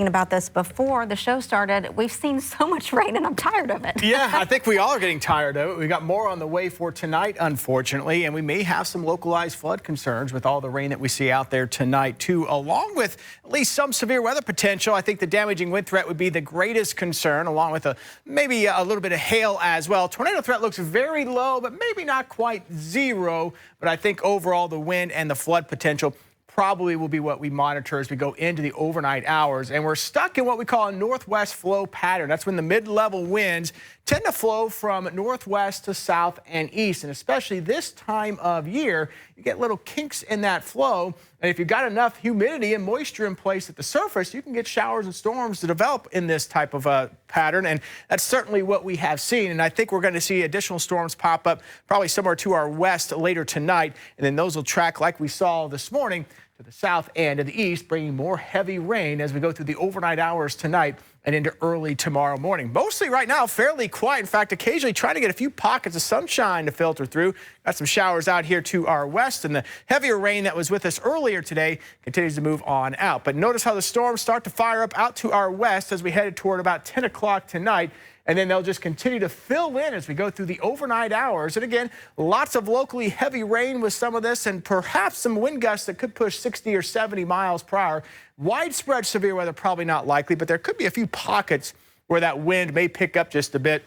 About this before the show started. We've seen so much rain and I'm tired of it. Yeah, I think we all are getting tired of it. We got more on the way for tonight, unfortunately, and we may have some localized flood concerns with all the rain that we see out there tonight, too, along with at least some severe weather potential. I think the damaging wind threat would be the greatest concern, along with maybe a little bit of hail as well. Tornado threat looks very low, but maybe not quite zero. But I think overall the wind and the flood potential probably will be what we monitor as we go into the overnight hours. And we're stuck in what we call a northwest flow pattern. That's when the mid-level winds tend to flow from northwest to south and east. And especially this time of year, you get little kinks in that flow. And if you've got enough humidity and moisture in place at the surface, you can get showers and storms to develop in this type of pattern. And that's certainly what we have seen. And I think we're going to see additional storms pop up probably somewhere to our west later tonight. And then those will track like we saw this morning to the south and to the east, bringing more heavy rain as we go through the overnight hours tonight and into early tomorrow morning. Mostly right now, fairly quiet. In fact, occasionally trying to get a few pockets of sunshine to filter through. Got some showers out here to our west, and the heavier rain that was with us earlier today continues to move on out. But notice how the storms start to fire up out to our west as we headed toward about 10 o'clock tonight. And then they'll just continue to fill in as we go through the overnight hours. And again, lots of locally heavy rain with some of this and perhaps some wind gusts that could push 60 or 70 miles per hour. Widespread severe weather, probably not likely, but there could be a few pockets where that wind may pick up just a bit.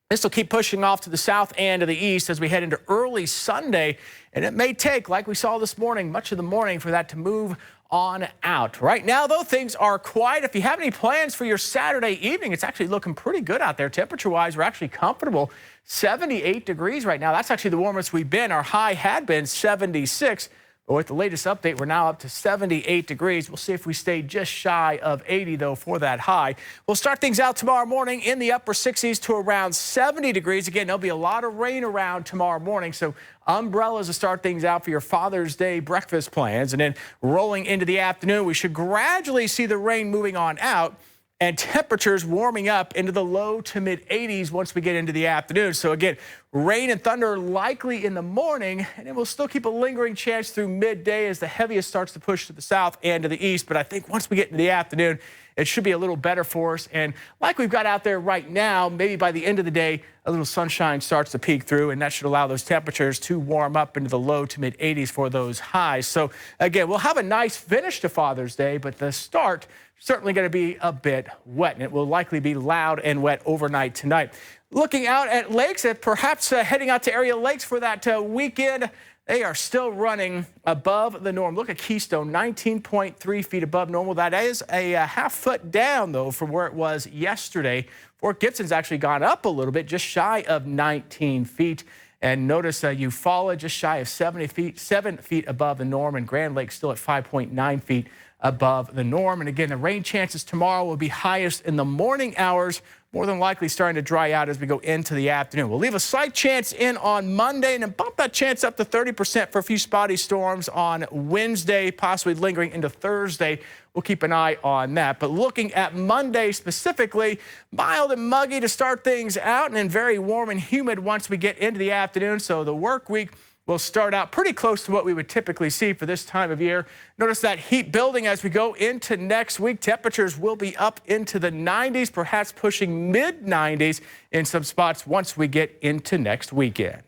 This will keep pushing off to the south and to the east as we head into early Sunday. And it may take, like we saw this morning, much of the morning for that to move on out. Right now, though, things are quiet. If you have any plans for your Saturday evening, it's actually looking pretty good out there. Temperature-wise, we're actually comfortable. 78 degrees right now. That's actually the warmest we've been. Our high had been 76. But with the latest update, we're now up to 78 degrees. We'll see if we stay just shy of 80, though, for that high. We'll start things out tomorrow morning in the upper 60s to around 70 degrees. Again, there'll be a lot of rain around tomorrow morning, so umbrellas to start things out for your Father's Day breakfast plans. And then rolling into the afternoon, we should gradually see the rain moving on out and temperatures warming up into the low to mid 80s once we get into the afternoon. So again, rain and thunder likely in the morning, and it will still keep a lingering chance through midday as the heaviest starts to push to the south and to the east. But I think once we get into the afternoon, it should be a little better for us. And like we've got out there right now, maybe by the end of the day, a little sunshine starts to peek through, and that should allow those temperatures to warm up into the low to mid 80s for those highs. So again, we'll have a nice finish to Father's Day, but the start certainly going to be a bit wet, and it will likely be loud and wet overnight tonight. Looking out at lakes, and perhaps heading out to area lakes for that weekend, they are still running above the norm. Look at Keystone, 19.3 feet above normal. That is a half foot down, though, from where it was yesterday. Fort Gibson's actually gone up a little bit, just shy of 19 feet. And notice Eufaula just shy of 7 feet above the norm, and Grand Lake still at 5.9 feet above the norm. And again, the rain chances tomorrow will be highest in the morning hours, more than likely starting to dry out as we go into the afternoon. We'll leave a slight chance in on Monday and then bump that chance up to 30% for a few spotty storms on Wednesday, possibly lingering into Thursday. We'll keep an eye on that. But looking at Monday specifically, mild and muggy to start things out, and then very warm and humid once we get into the afternoon. So the work week will start out pretty close to what we would typically see for this time of year. Notice that heat building as we go into next week. Temperatures will be up into the 90s, perhaps pushing mid-90s in some spots once we get into next weekend.